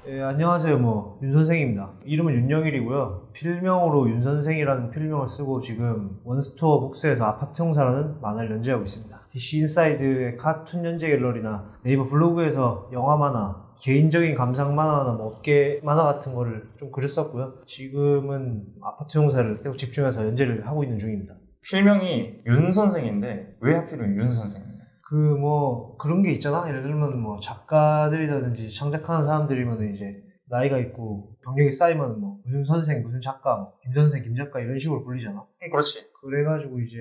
예, 안녕하세요. 윤 선생입니다. 이름은 윤영일이고요. 필명으로 윤 선생이라는 필명을 쓰고 지금 원스토어 북스에서 아파트 형사라는 만화를 연재하고 있습니다. DC 인사이드의 카툰 연재 갤러리나 네이버 블로그에서 영화 만화, 개인적인 감상 만화나 업계 만화 같은 거를 좀 그렸었고요. 지금은 아파트 형사를 계속 집중해서 연재를 하고 있는 중입니다. 필명이 윤 선생인데 왜 하필이면 윤 선생이냐? 그런 게 있잖아. 예를 들면 작가들이라든지 창작하는 사람들이면 이제 나이가 있고 경력이 쌓이면 무슨 선생, 무슨 작가, 김 선생, 김 작가 이런 식으로 불리잖아. 그렇지. 그래가지고 이제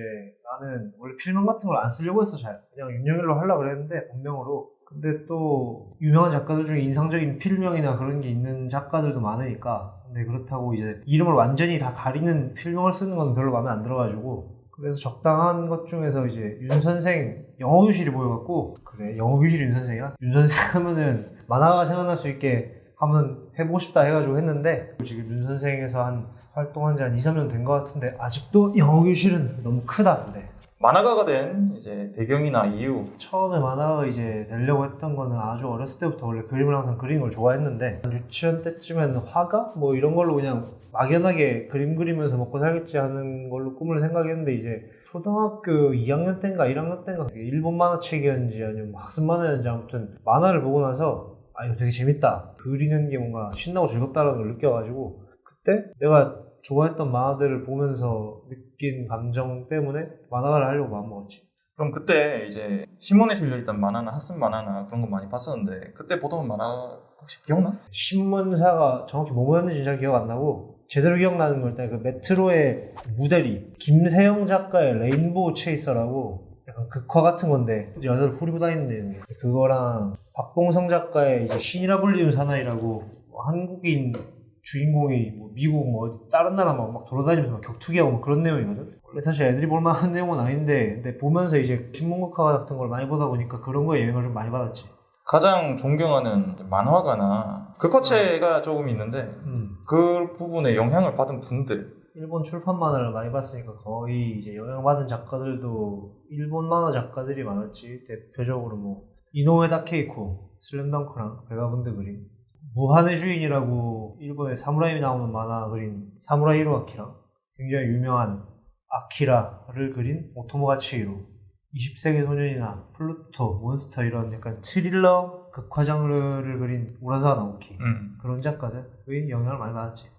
나는 원래 필명 같은 걸 안 쓰려고 했어. 잘 그냥 윤영일로 하려고 그랬는데 본명으로. 근데 또 유명한 작가들 중에 인상적인 필명이나 그런 게 있는 작가들도 많으니까. 근데 그렇다고 이제 이름을 완전히 다 가리는 필명을 쓰는 건 별로 마음에 안 들어가지고, 그래서 적당한 것 중에서 이제 윤 선생 영어 교실이 보여갖고, 그래 영어 교실이 윤 선생이야? 윤 선생 하면은 만화가 생각날 수 있게 한번 해보고 싶다 해가지고 했는데, 지금 윤 선생에서 활동한 지 한 2, 3년 된 것 같은데 아직도 영어 교실은 너무 크다. 근데 만화가가 된 이제 배경이나 이유. 처음에 만화가 이제 되려고 했던 거는 아주 어렸을 때부터 원래 그림을 항상 그리는 걸 좋아했는데, 유치원 때쯤에는 화가? 이런 걸로 그냥 막연하게 그림 그리면서 먹고 살겠지 하는 걸로 꿈을 생각했는데, 이제 초등학교 2학년 때인가 1학년 때인가 일본 만화책이었는지 아니면 학습 만화였는지 아무튼 만화를 보고 나서 이거 되게 재밌다. 그리는 게 뭔가 신나고 즐겁다라는 걸 느껴가지고, 그때 내가 좋아했던 만화들을 보면서 느낀 감정 때문에 만화가를 하려고 마음먹었지. 그럼 그때 이제 신문에 실려있던 만화나 학습 만화나 그런 거 많이 봤었는데 그때 보던 만화 혹시 기억나? 신문사가 정확히 뭐였는지 잘 기억 안 나고, 제대로 기억나는 걸 때 그 메트로의 무대리 김세영 작가의 레인보우 체이서라고 약간 극화 같은 건데 여자를 후리고 다니는 내용이에요. 그거랑 박봉성 작가의 이제 신이라 불리는 사나이라고 한국인 주인공이 미국 어디 다른 나라 막 돌아다니면서 격투기하고 그런 내용이거든. 원래 사실 애들이 볼만한 내용은 아닌데, 근데 보면서 이제 신문극화 같은 걸 많이 보다 보니까 그런 거에 영향을 좀 많이 받았지. 가장 존경하는 만화가나 극화체가 조금 있는데 그 부분에 영향을 받은 분들. 일본 출판 만화를 많이 봤으니까 거의 이제 영향받은 작가들도 일본 만화 작가들이 많았지. 대표적으로 이노우에 다케이코, 슬램덩크랑 베가본드 그린, 무한의 주인이라고 일본의 사무라이 나오는 만화 그린 사무라이 히로아키랑 굉장히 유명한 아키라를 그린 오토모가 치히로, 20세기 소년이나 플루토, 몬스터 이런 약간 스릴러 극화 장르를 그린 우라사와 나오키, 그런 작가들의 영향을 많이 받았지.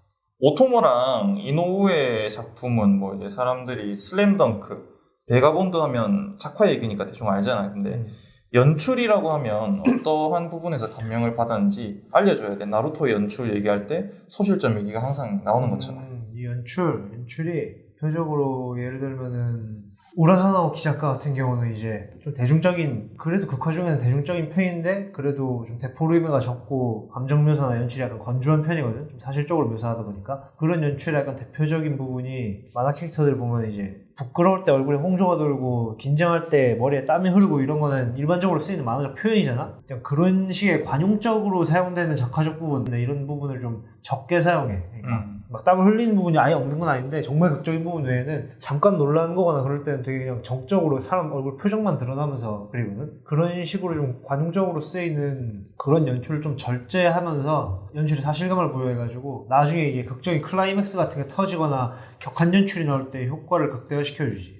오토모랑 이노우의 작품은 이제 사람들이 슬램덩크, 베가본드 하면 작화 얘기니까 대충 알잖아. 근데 연출이라고 하면 어떠한 부분에서 감명을 받았는지 알려줘야 돼. 나루토 연출 얘기할 때 소실점 얘기가 항상 나오는 것처럼. 이 연출이 대표적으로 예를 들면은 우라사 나오키 작가 같은 경우는 이제 좀 대중적인, 그래도 극화 중에는 대중적인 편인데 그래도 좀 대포르이메가 적고 감정 묘사나 연출이 약간 건조한 편이거든. 좀 사실적으로 묘사하다 보니까 그런 연출의 약간 대표적인 부분이 만화 캐릭터들 보면 이제 부끄러울 때 얼굴에 홍조가 돌고 긴장할 때 머리에 땀이 흐르고 이런 거는 일반적으로 쓰이는 만화적 표현이잖아. 그냥 그런 식의 관용적으로 사용되는 작화적 부분, 이런 부분을 좀 적게 사용해. 그러니까 막 땀을 흘리는 부분이 아예 없는 건 아닌데 정말 극적인 부분 외에는 잠깐 놀라는 거거나 그럴 때는 되게 그냥 정적으로 사람 얼굴 표정만 드러나면서 그리거든. 그런 식으로 좀 관용적으로 쓰이는 그런 연출을 좀 절제하면서 연출의 사실감을 부여해가지고 나중에 이게 극적인 클라이맥스 같은 게 터지거나 격한 연출이 나올 때 효과를 극대화시켜주지.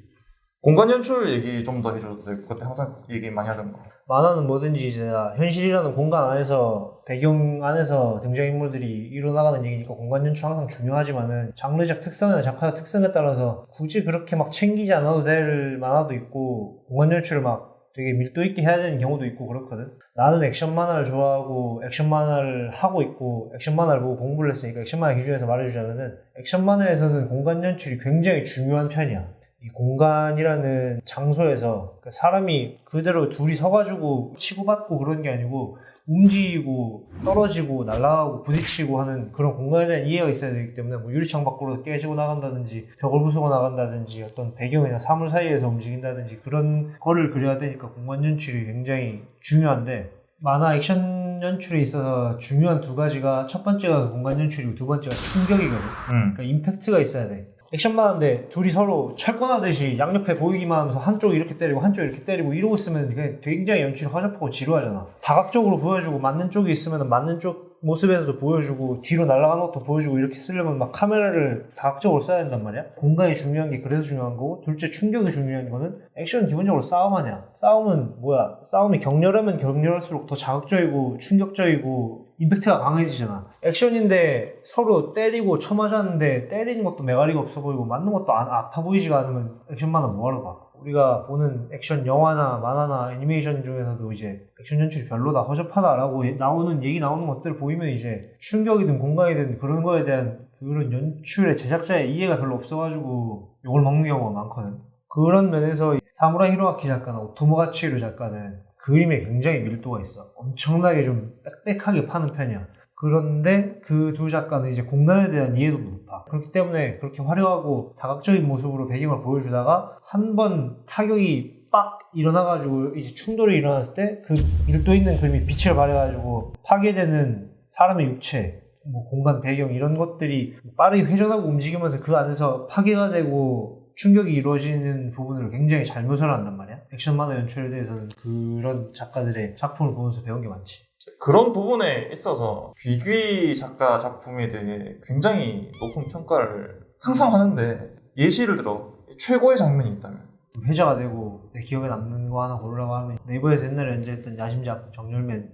공간 연출 얘기 좀 더 해줘도 돼. 그때 항상 얘기 많이 하던 거. 만화는 뭐든지 이제 현실이라는 공간 안에서, 배경 안에서 등장인물들이 이뤄나가는 얘기니까 공간 연출 항상 중요하지만은 장르적 특성이나 작화적 특성에 따라서 굳이 그렇게 막 챙기지 않아도 될 만화도 있고, 공간 연출을 막 되게 밀도 있게 해야 되는 경우도 있고 그렇거든. 나는 액션 만화를 좋아하고 액션 만화를 하고 있고 액션 만화를 보고 공부를 했으니까 액션 만화 기준에서 말해주자면은 액션 만화에서는 공간 연출이 굉장히 중요한 편이야. 이 공간이라는 장소에서 사람이 그대로 둘이 서가지고 치고받고 그런 게 아니고 움직이고 떨어지고 날아가고 부딪히고 하는 그런 공간에 대한 이해가 있어야 되기 때문에 유리창 밖으로 깨지고 나간다든지 벽을 부수고 나간다든지 어떤 배경이나 사물 사이에서 움직인다든지 그런 거를 그려야 되니까 공간 연출이 굉장히 중요한데, 만화 액션 연출에 있어서 중요한 두 가지가, 첫 번째가 공간 연출이고 두 번째가 충격이거든. 그러니까 임팩트가 있어야 돼. 액션만 하는데 둘이 서로 철권하듯이 양옆에 보이기만 하면서 한쪽 이렇게 때리고 한쪽 이렇게 때리고 이러고 있으면 굉장히 연출이 허접하고 지루하잖아. 다각적으로 보여주고 맞는 쪽이 있으면 맞는 쪽 모습에서도 보여주고 뒤로 날아가는 것도 보여주고 이렇게 쓰려면 막 카메라를 다각적으로 써야 된단 말이야. 공간이 중요한 게 그래서 중요한 거고, 둘째 충격이 중요한 거는 액션은 기본적으로 싸움 아니야. 싸움은 뭐야? 싸움이 격렬하면 격렬할수록 더 자극적이고 충격적이고 임팩트가 강해지잖아. 액션인데 서로 때리고 쳐맞았는데 때리는 것도 매가리가 없어 보이고 맞는 것도 아파 보이지가 않으면 액션 만화 뭐하러 봐. 우리가 보는 액션 영화나 만화나 애니메이션 중에서도 이제 액션 연출이 별로다, 허접하다라고 나오는 것들을 보이면 이제 충격이든 공간이든 그런 거에 대한 그런 연출의 제작자의 이해가 별로 없어가지고 욕을 먹는 경우가 많거든. 그런 면에서 사무라이 히로아키 작가나 오토모가치로 작가는 그림에 굉장히 밀도가 있어. 엄청나게 좀 빽빽하게 파는 편이야. 그런데 그 두 작가는 이제 공간에 대한 이해도도 높아. 그렇기 때문에 그렇게 화려하고 다각적인 모습으로 배경을 보여주다가 한 번 타격이 빡 일어나가지고 이제 충돌이 일어났을 때 그 밀도 있는 그림이 빛을 발해가지고 파괴되는 사람의 육체, 뭐 공간 배경 이런 것들이 빠르게 회전하고 움직이면서 그 안에서 파괴가 되고 충격이 이루어지는 부분을 굉장히 잘 묘사를 한단 말이야. 액션 만화 연출에 대해서는 그런 작가들의 작품을 보면서 배운 게 많지. 그런 부분에 있어서 귀귀 작가 작품에 대해 굉장히 높은 평가를 항상 하는데, 예시를 들어 최고의 장면이 있다면? 회자가 되고 내 기억에 남는 거 하나 고르라고 하면 네이버에서 옛날에 연재했던 야심작 정열맨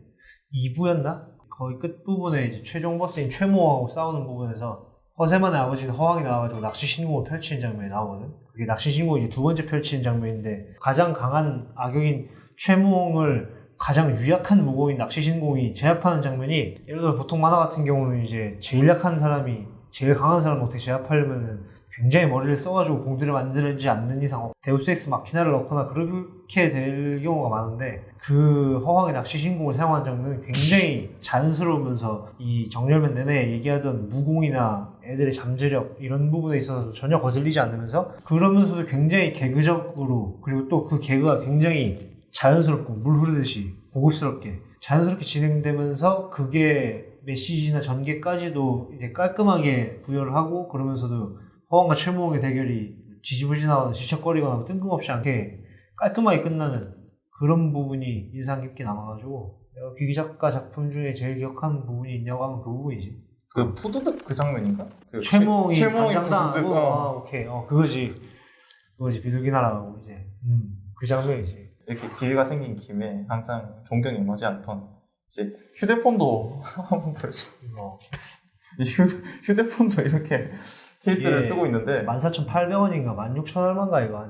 2부였나? 거의 끝부분에 이제 최종 보스인 최모하고 싸우는 부분에서 허세만의 아버지는 허황이 나와가지고 낚시 신공을 펼치는 장면이 나오거든. 그게 낚시 신공이 이제 두 번째 펼치는 장면인데, 가장 강한 악역인 최모를 가장 유약한 무고인 낚시 신공이 제압하는 장면이, 예를 들어 보통 만화 같은 경우는 이제 제일 약한 사람이 제일 강한 사람을 어떻게 제압하려면은 굉장히 머리를 써가지고 공들을 만들지 않는 이상 데우스 엑스 마키나를 넣거나 그렇게 될 경우가 많은데, 그 허황의 낚시 신공을 사용한 장면은 굉장히 자연스러우면서 이 정열맨 내내 얘기하던 무공이나 애들의 잠재력 이런 부분에 있어서 전혀 거슬리지 않으면서, 그러면서도 굉장히 개그적으로, 그리고 또 그 개그가 굉장히 자연스럽고 물 흐르듯이 고급스럽게 자연스럽게 진행되면서 그게 메시지나 전개까지도 이제 깔끔하게 부여를 하고, 그러면서도 허황과 최무홍의 대결이 지지부진하거나 지척거리거나 뜬금없이 않게 깔끔하게 끝나는 그런 부분이 인상 깊게 남아가지고, 내가 귀기 작가 작품 중에 제일 기억하는 부분이 있냐고 하면 그 부분이지. 그 푸드득 그 장면인가? 그 최무홍이 푸드득. 반장당하고 오케이 그거지 비둘기 날아가고 이제 그 장면이지. 이렇게 기회가 생긴 김에 항상 존경에 머지 않던 이제 휴대폰도 한번 보여줘. 이 휴대폰도 이렇게 케이스를 쓰고 있는데 14,800원인가 16,000원인가 이거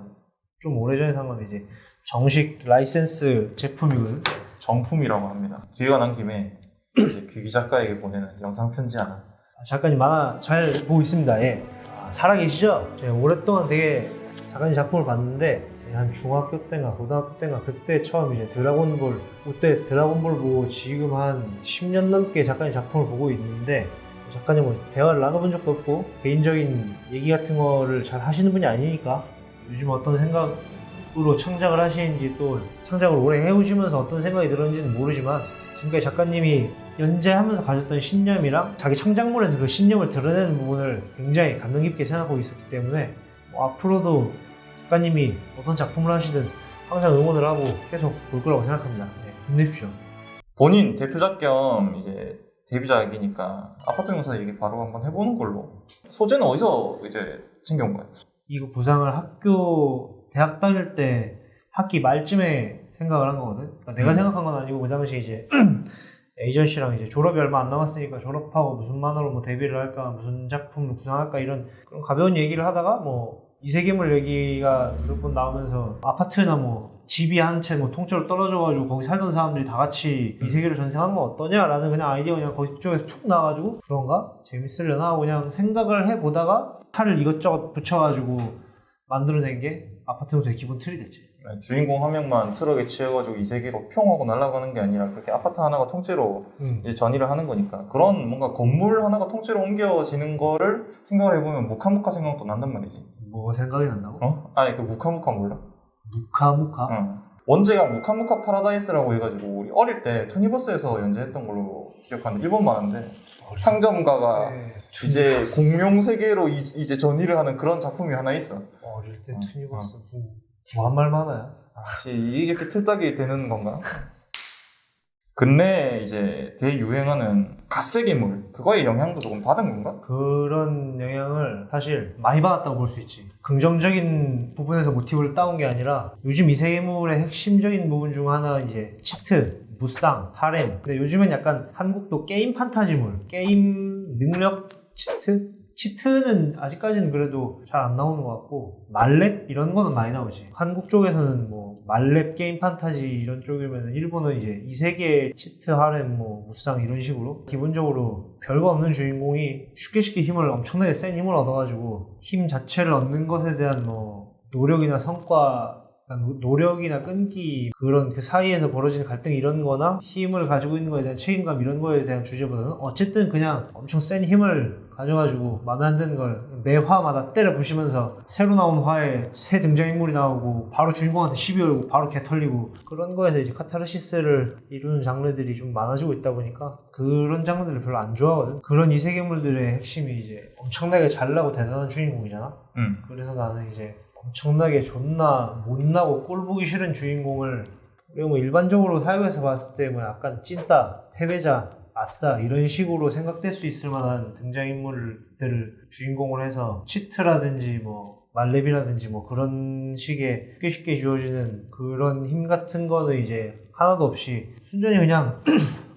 좀 오래전에 산 건데 이제 정식 라이센스 제품이거든. 정품이라고 합니다. 기회가 난 김에 이제 귀기 작가에게 보내는 영상 편지 하나. 작가님 만화 잘 보고 있습니다. 예. 살아계시죠? 제가 오랫동안 되게 작가님 작품을 봤는데, 한 중학교 때인가 고등학교 때인가 그때 처음 이제 드라곤볼, 롯데에서 드라곤볼 보고 지금 한 10년 넘게 작가님 작품을 보고 있는데, 작가님은 대화를 나눠본 적도 없고 개인적인 얘기 같은 거를 잘 하시는 분이 아니니까 요즘 어떤 생각으로 창작을 하시는지, 또 창작을 오래 해오시면서 어떤 생각이 들었는지는 모르지만, 지금까지 작가님이 연재하면서 가졌던 신념이랑 자기 창작물에서 그 신념을 드러내는 부분을 굉장히 감명 깊게 생각하고 있었기 때문에, 앞으로도 작가님이 어떤 작품을 하시든 항상 응원을 하고 계속 볼 거라고 생각합니다. 네, 힘내십시오. 본인 대표작 겸 이제 데뷔작이니까 아파트 용사 얘기 바로 한번 해보는 걸로. 소재는 어디서 이제 챙겨온 거야? 이거 부상을 대학 다닐 때 학기 말쯤에 생각을 한 거거든. 그러니까 내가 생각한 건 아니고, 그 당시 이제 에이전시랑 이제 졸업이 얼마 안 남았으니까 졸업하고 무슨 만화로 뭐 데뷔를 할까, 무슨 작품을 구상할까, 이런 그런 가벼운 얘기를 하다가 뭐 이세계물 얘기가 몇 번 나오면서 아파트나 뭐 집이 한 채 뭐 통째로 떨어져가지고 거기 살던 사람들이 다 같이 이 세계로 전생하는 건 어떠냐라는 그냥 아이디어 그냥 거기 쪽에서 툭 나와가지고, 그런가? 재밌으려나 하고 그냥 생각을 해보다가 칼을 이것저것 붙여가지고 만들어낸 게 아파트 용사의 기본 틀이 됐지. 주인공 한 명만 트럭에 치여가지고 이 세계로 평하고 날아가는 게 아니라 그렇게 아파트 하나가 통째로 이제 전이를 하는 거니까, 그런 뭔가 건물 하나가 통째로 옮겨지는 거를 생각을 해보면 무카무카 생각도 난단 말이지. 뭐 생각이 난다고? 아니 그 무카무카 몰라? 무카무카? 응. 원제가 무카무카 파라다이스라고 해가지고 우리 어릴 때 투니버스에서 연재했던 걸로 기억하는데, 일본 만화인데 상점가가 이제 공룡 세계로 이제 전이를 하는 그런 작품이 하나 있어. 어릴 때 투니버스 구한말 만화야? 혹시 이게 이렇게 틀딱이 되는 건가? 근래에 이제 대유행하는 갓세괴물 그거의 영향도 조금 받은 건가? 그런 영향을 사실 많이 받았다고 볼 수 있지. 긍정적인 부분에서 모티브를 따온 게 아니라 요즘 이세계물의 핵심적인 부분 중 하나 이제 치트, 무쌍, 하렘. 근데 요즘엔 약간 한국도 게임 판타지물, 게임 능력 치트? 치트는 아직까지는 그래도 잘 안 나오는 것 같고 말렙 이런 거는 많이 나오지. 한국 쪽에서는 뭐 말렙 게임 판타지 이런 쪽이면 일본은 이제 이세계 치트 하렘 뭐 무쌍 이런 식으로 기본적으로 별거 없는 주인공이 쉽게 힘을 엄청나게 센 힘을 얻어가지고 힘 자체를 얻는 것에 대한 뭐 노력이나 성과 노력이나 끈기 그런 그 사이에서 벌어지는 갈등 이런 거나 힘을 가지고 있는 거에 대한 책임감 이런 거에 대한 주제보다는 어쨌든 그냥 엄청 센 힘을 가져가지고 마음에 안 드는 걸 매 화마다 때려 부시면서 새로 나온 화에 새 등장인물이 나오고 바로 주인공한테 시비 걸고 바로 개 털리고 그런 거에서 이제 카타르시스를 이루는 장르들이 좀 많아지고 있다 보니까 그런 장르들을 별로 안 좋아하거든. 그런 이세계물들의 핵심이 이제 엄청나게 잘나고 대단한 주인공이잖아. 그래서 나는 이제 엄청나게 존나 못나고 꼴보기 싫은 주인공을 우리가 뭐 일반적으로 사회에서 봤을 때 뭐 약간 찐따, 패배자, 아싸 이런 식으로 생각될 수 있을 만한 등장인물들을 주인공을 해서 치트라든지 뭐 말렙이라든지 뭐 그런 식의 쉽게 주어지는 그런 힘 같은 거는 이제 하나도 없이 순전히 그냥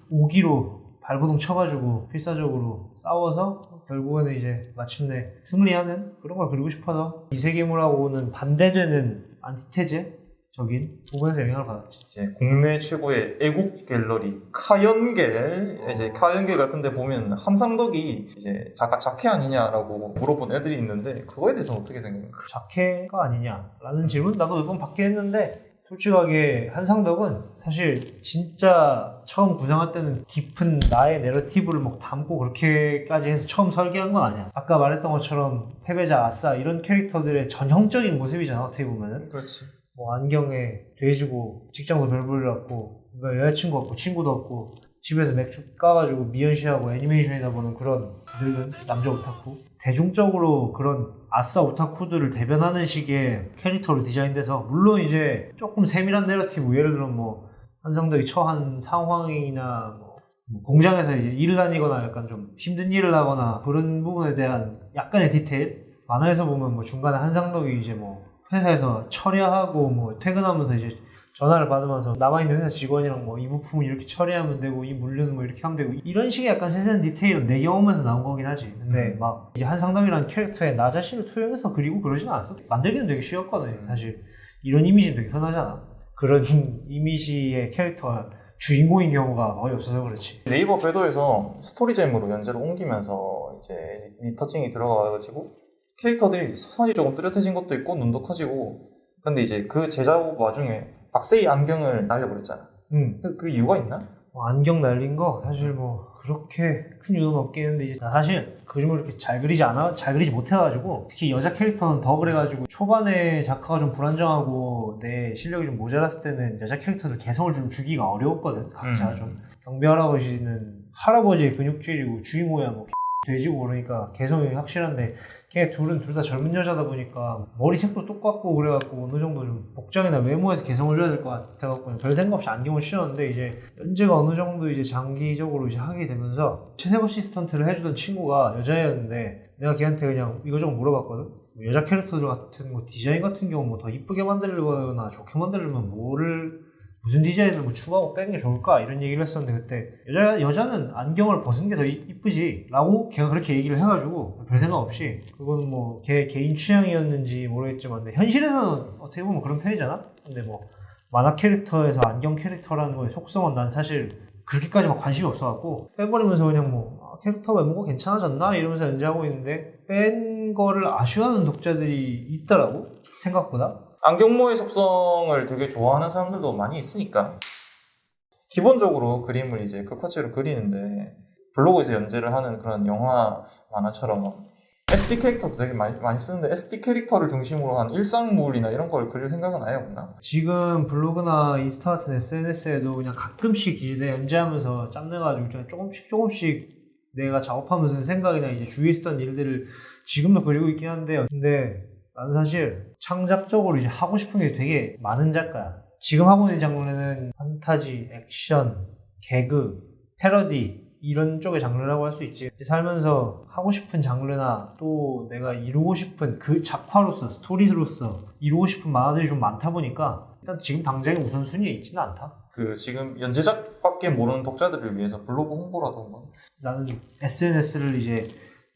오기로 발버둥 쳐가지고 필사적으로 싸워서 결국에는 이제 마침내 승리하는 그런 걸 그리고 싶어서 이세계물하고는 반대되는 안티테제적인 부분에서 영향을 받았지. 이제 국내 최고의 애국 갤러리 카연겔 이제 카연겔 같은데 보면 한상덕이 이제 작가 자켓 아니냐라고 물어본 애들이 있는데 그거에 대해서 어떻게 생각해? 자켓가 아니냐라는 질문 나도 몇 번 받긴 했는데 솔직하게 한상덕은 사실 진짜 처음 구상할 때는 깊은 나의 내러티브를 막 담고 그렇게까지 해서 처음 설계한 건 아니야. 아까 말했던 것처럼 패배자, 아싸 이런 캐릭터들의 전형적인 모습이잖아 어떻게 보면은. 그렇지. 뭐 안경에 돼지고 직장도 별 볼일 없고 여자친구 없고 친구도 없고 집에서 맥주 까가지고 미연시하고 애니메이션이나 보는 그런 늙은 남자 오타쿠. 대중적으로 그런 아싸 오타쿠들을 대변하는 식의 캐릭터로 디자인돼서 물론 이제 조금 세밀한 내러티브 예를 들어 뭐 한상덕이 처한 상황이나 뭐 공장에서 이제 일을 다니거나 약간 좀 힘든 일을 하거나 그런 부분에 대한 약간의 디테일 만화에서 보면 뭐 중간에 한상덕이 이제 뭐 회사에서 처리하고 뭐 퇴근하면서 이제 전화를 받으면서 남아있는 회사 직원이랑 뭐 이 부품을 이렇게 처리하면 되고 이 물류는 뭐 이렇게 하면 되고 이런 식의 약간 세세한 디테일은 내 경험에서 나온 거긴 하지. 근데 막 이제 한상덕이라는 캐릭터에 나 자신을 투영해서 그리고 그러진 않았어. 만들기는 되게 쉬웠거든. 사실 이런 이미지는 되게 흔하잖아. 그런 이미지의 캐릭터가 주인공인 경우가 거의 없어서 그렇지. 네이버 배도에서 스토리잼으로 연재를 옮기면서 이제 리터칭이 들어가가지고 캐릭터들이 선이 조금 뚜렷해진 것도 있고 눈도 커지고 근데 이제 그 제작업 와중에 박세희 안경을 날려버렸잖아. 그 이유가 있나? 안경 날린 거 사실 뭐 그렇게 큰 이유는 없겠는데 이제 나 사실 그림을 이렇게 잘 그리지 못해가지고 특히 여자 캐릭터는 더 그래가지고 초반에 작화가 좀 불안정하고 내 실력이 좀 모자랐을 때는 여자 캐릭터들 개성을 좀 주기가 어려웠거든. 각자 좀 경비 할아버지는 할아버지의 근육질이고 주인공이야 뭐 돼지고 그러니까 개성이 확실한데 걔 둘 다 젊은 여자다 보니까 머리색도 똑같고 그래갖고 어느 정도 좀 복장이나 외모에서 개성을 줘야 될 것 같아갖고 별 생각 없이 안경을 씌웠는데 이제 연재가 어느 정도 이제 장기적으로 이제 하게 되면서 최세호 시스턴트를 해주던 친구가 여자애였는데 내가 걔한테 그냥 이거저거 물어봤거든. 여자 캐릭터들 같은 거 디자인 같은 경우 뭐 더 이쁘게 만들거나 좋게 만들려면 무슨 디자인을 뭐 추가하고 빼는 게 좋을까? 이런 얘기를 했었는데 그때 여자는 안경을 벗은 게 더 이쁘지 라고 걔가 그렇게 얘기를 해가지고 별 생각 없이 그건 뭐 걔 개인 취향이었는지 모르겠지만 근데 현실에서는 어떻게 보면 그런 편이잖아? 근데 뭐 만화 캐릭터에서 안경 캐릭터라는 거에 속성은 난 사실 그렇게까지 막 관심이 없어갖고 빼버리면서 그냥 뭐 캐릭터 외모가 괜찮아졌나? 이러면서 연재하고 있는데 뺀 거를 아쉬워하는 독자들이 있더라고 생각보다. 안경모의 속성을 되게 좋아하는 사람들도 많이 있으니까 기본적으로 그림을 이제 극화체로 그리는데 블로그에서 연재를 하는 그런 영화 만화처럼 SD 캐릭터도 되게 많이 쓰는데 SD 캐릭터를 중심으로 한 일상물이나 이런 걸 그릴 생각은 아예 없나? 지금 블로그나 인스타 같은 SNS에도 그냥 가끔씩 이제 내 연재하면서 짬내가지고 조금씩 내가 작업하면서 생각이나 이제 주위에 있었던 일들을 지금도 그리고 있긴 한데 근데 나는 사실 창작적으로 이제 하고 싶은 게 되게 많은 작가야. 지금 하고 있는 장르는 판타지, 액션, 개그, 패러디 이런 쪽의 장르라고 할 수 있지. 살면서 하고 싶은 장르나 또 내가 이루고 싶은 그 작화로서 스토리로서 이루고 싶은 만화들이 좀 많다 보니까 일단 지금 당장에 우선순위에 있지는 않다. 그 지금 연재작밖에 모르는 독자들을 위해서 블로그 홍보라던가. 나는 SNS를 이제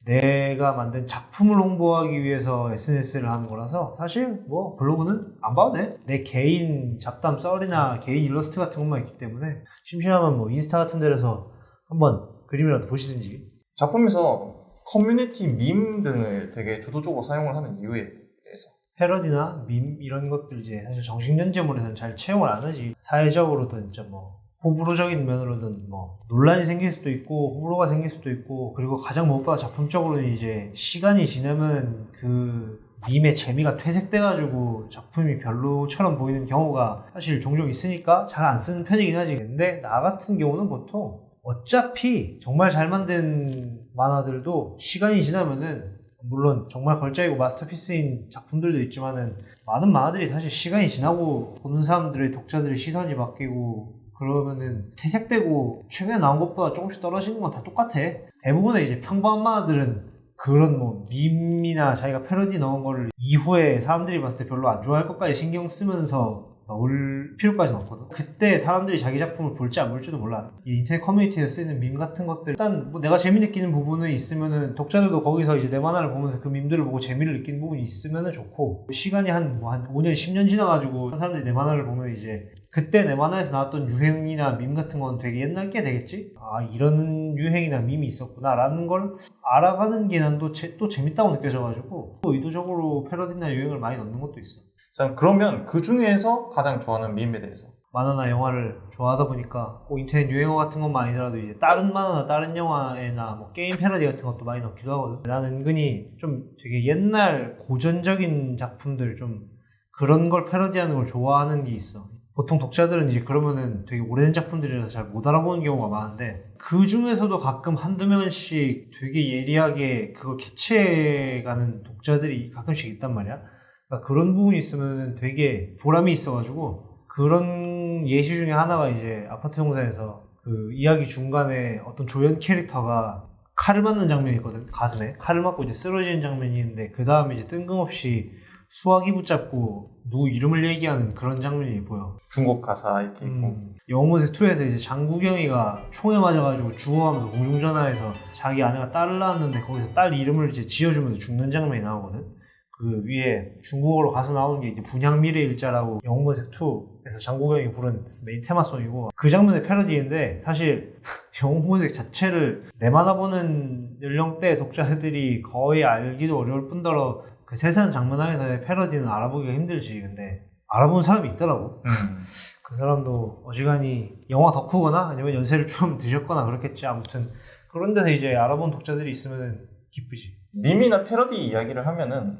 내가 만든 작품을 홍보하기 위해서 SNS를 하는 거라서 사실 뭐 블로그는 안 봐도 돼. 내 개인 잡담 썰이나 개인 일러스트 같은 것만 있기 때문에 심심하면 뭐 인스타 같은 데서 한번 그림이라도 보시든지. 작품에서 커뮤니티 밈 등을 되게 주도적으로 사용을 하는 이유에 대해서. 패러디나 밈 이런 것들 이제 사실 정식 연재물에서는 잘 채용을 안 하지. 사회적으로든 진짜 뭐 호불호적인 면으로든 뭐 논란이 생길 수도 있고 호불호가 생길 수도 있고, 그리고 가장 무엇보다 작품적으로는 이제 시간이 지나면 그 밈의 재미가 퇴색돼가지고 작품이 별로처럼 보이는 경우가 사실 종종 있으니까 잘 안 쓰는 편이긴 하지. 근데 나 같은 경우는 보통 어차피 정말 잘 만든 만화들도 시간이 지나면은, 물론 정말 걸작이고 마스터피스인 작품들도 있지만은 많은 만화들이 사실 시간이 지나고 보는 사람들의 독자들의 시선이 바뀌고 그러면은 퇴색되고 최근에 나온 것보다 조금씩 떨어지는 건 다 똑같아. 대부분의 이제 평범한 만화들은 그런 뭐 밈이나 자기가 패러디 넣은 거를 이후에 사람들이 봤을 때 별로 안 좋아할 것까지 신경 쓰면서 넣을 필요까지는 없거든. 그때 사람들이 자기 작품을 볼지 안 볼지도 몰라. 이 인터넷 커뮤니티에서 쓰이는 밈 같은 것들, 일단 뭐 내가 재미 느끼는 부분은 있으면은 독자들도 거기서 이제 내 만화를 보면서 그 밈들을 보고 재미를 느끼는 부분이 있으면은 좋고, 시간이 한 5년 10년 지나가지고 사람들이 내 만화를 보면 이제 그때 내 만화에서 나왔던 유행이나 밈 같은 건 되게 옛날 게 되겠지? 아, 이런 유행이나 밈이 있었구나 라는 걸 알아가는 게 난 또 재밌다고 느껴져가지고 또 의도적으로 패러디나 유행을 많이 넣는 것도 있어. 자, 그러면 그 중에서 가장 좋아하는 밈에 대해서. 만화나 영화를 좋아하다 보니까 꼭 인터넷 유행어 같은 것만 아니더라도 이제 다른 만화나 다른 영화나 뭐 게임 패러디 같은 것도 많이 넣기도 하거든. 나는 은근히 좀 되게 옛날 고전적인 작품들, 좀 그런 걸 패러디하는 걸 좋아하는 게 있어. 보통 독자들은 이제 그러면은 되게 오래된 작품들이라서 잘 못 알아보는 경우가 많은데, 그 중에서도 가끔 한두 명씩 되게 예리하게 그걸 캐치해가는 독자들이 가끔씩 있단 말이야. 그러니까 그런 부분이 있으면 되게 보람이 있어가지고, 그런 예시 중에 하나가 이제 아파트 용사에서 그 이야기 중간에 어떤 조연 캐릭터가 칼을 맞는 장면이 있거든. 가슴에 칼을 맞고 이제 쓰러지는 장면이 있는데, 그 다음에 이제 뜬금없이 수화기 붙잡고 누구 이름을 얘기하는 그런 장면이 보여. 중국 가사 이렇게 있고. 영웅본색 2에서 이제 장국영이가 총에 맞아가지고 죽어가면서 공중전화에서 자기 아내가 딸을 낳았는데 거기서 딸 이름을 이제 지어주면서 죽는 장면이 나오거든. 그 위에 중국어로 가서 나오는 게 이제 분향미래일자라고 영웅본색 2에서 장국영이 부른 메인 테마송이고, 그 장면의 패러디인데 사실 영웅본색 자체를 내 만화 보는 연령대 독자들이 거의 알기도 어려울 뿐더러 그 세세한 장면 안에서의 패러디는 알아보기가 힘들지. 근데 알아보는 사람이 있더라고. 그 사람도 어지간히 영화 덕후거나 아니면 연세를 좀 드셨거나 그렇겠지. 아무튼 그런 데서 이제 알아본 독자들이 있으면 기쁘지. 밈이나 패러디 이야기를 하면은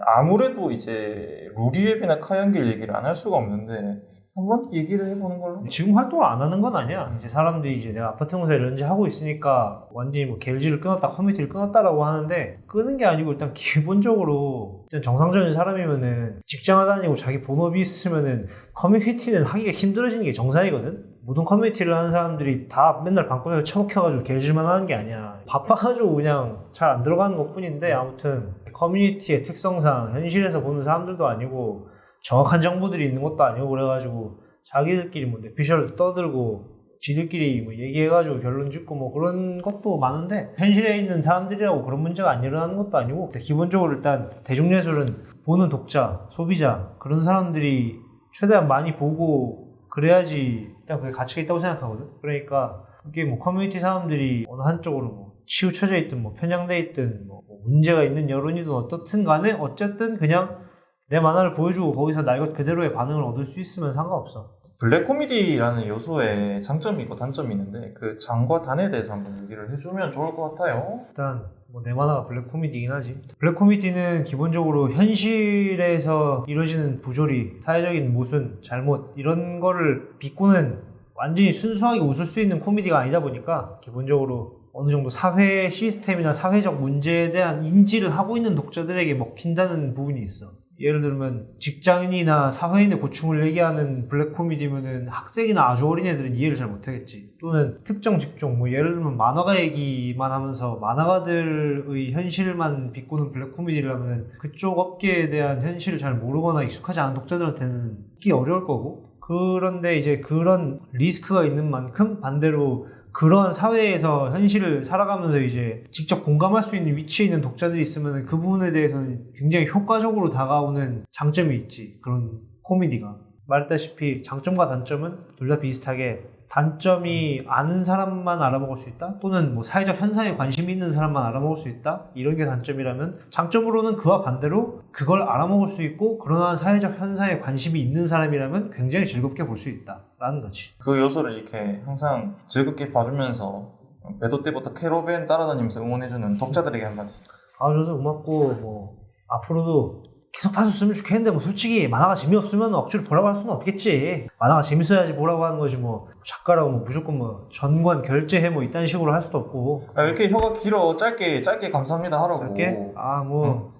아무래도 이제 루리웹이나 카연길 얘기를 안 할 수가 없는데, 한번 얘기를 해보는 걸로. 지금 활동을 안 하는 건 아니야. 이제 사람들이 이제 내가 아파트 공사에 런지하고 있으니까 완전히 뭐 갤지를 끊었다, 커뮤니티를 끊었다라고 하는데, 끄는 게 아니고 일단 기본적으로 일단 정상적인 사람이면은 직장을 다니고 자기 본업이 있으면은 커뮤니티는 하기가 힘들어지는 게 정상이거든. 모든 커뮤니티를 하는 사람들이 다 맨날 방구석에 처박혀가지고 갤질만 하는 게 아니야. 바빠가지고 그냥 잘 안 들어가는 것 뿐인데, 아무튼 커뮤니티의 특성상 현실에서 보는 사람들도 아니고 정확한 정보들이 있는 것도 아니고 그래가지고 자기들끼리 뭐 내피셜 떠들고 지들끼리 뭐 얘기해가지고 결론 짓고 뭐 그런 것도 많은데, 현실에 있는 사람들이라고 그런 문제가 안 일어나는 것도 아니고, 기본적으로 일단 대중예술은 보는 독자, 소비자, 그런 사람들이 최대한 많이 보고 그래야지 일단 그게 가치가 있다고 생각하거든. 그러니까 이게 뭐 커뮤니티 사람들이 어느 한쪽으로 뭐 치우쳐져 있든 뭐 편향돼 있든 뭐 문제가 있는 여론이든 어떻든 간에 어쨌든 그냥 내 만화를 보여주고 거기서 날 것 그대로의 반응을 얻을 수 있으면 상관없어. 블랙 코미디라는 요소에 장점이 있고 단점이 있는데, 그 장과 단에 대해서 한번 얘기를 해주면 좋을 것 같아요. 일단 뭐 내 만화가 블랙 코미디이긴 하지. 블랙 코미디는 기본적으로 현실에서 이루어지는 부조리, 사회적인 모순, 잘못 이런 거를 비꼬는 완전히 순수하게 웃을 수 있는 코미디가 아니다 보니까, 기본적으로 어느 정도 사회 시스템이나 사회적 문제에 대한 인지를 하고 있는 독자들에게 먹힌다는 부분이 있어. 예를 들면 직장인이나 사회인의 고충을 얘기하는 블랙 코미디면은 학생이나 아주 어린 애들은 이해를 잘 못하겠지. 또는 특정 직종, 뭐 예를 들면 만화가 얘기만 하면서 만화가들의 현실만 비꼬는 블랙 코미디를 하면은 그쪽 업계에 대한 현실을 잘 모르거나 익숙하지 않은 독자들한테는 듣기 어려울 거고. 그런데 이제 그런 리스크가 있는 만큼 반대로 그런 사회에서 현실을 살아가면서 이제 직접 공감할 수 있는 위치에 있는 독자들이 있으면 그 부분에 대해서는 굉장히 효과적으로 다가오는 장점이 있지. 그런 코미디가. 말했다시피 장점과 단점은 둘 다 비슷하게 단점이 아는 사람만 알아먹을 수 있다? 또는 뭐 사회적 현상에 관심이 있는 사람만 알아먹을 수 있다? 이런 게 단점이라면 장점으로는 그와 반대로 그걸 알아먹을 수 있고 그러한 사회적 현상에 관심이 있는 사람이라면 굉장히 즐겁게 볼 수 있다 라는 거지. 그 요소를 이렇게 항상 즐겁게 봐주면서 배도 때부터 캐러밴 따라다니면서 응원해주는 독자들에게 한마디. 봐줘서 고맙고 뭐 앞으로도 계속 봐줬으면 좋겠는데 뭐 솔직히 만화가 재미없으면 억지로 보라고 할 수는 없겠지. 만화가 재밌어야지 보라고 하는 거지 뭐 작가라고 뭐 무조건 뭐 전관 결제해 뭐 이딴 식으로 할 수도 없고. 이렇게 혀가 길어 짧게 감사합니다 하라고. 짧게?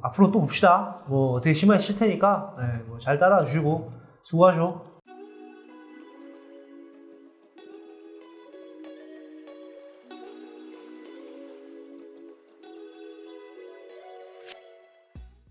앞으로 또 봅시다. 뭐 어떻게 심하게 칠 테니까 네, 뭐 잘 따라주시고 수고하죠.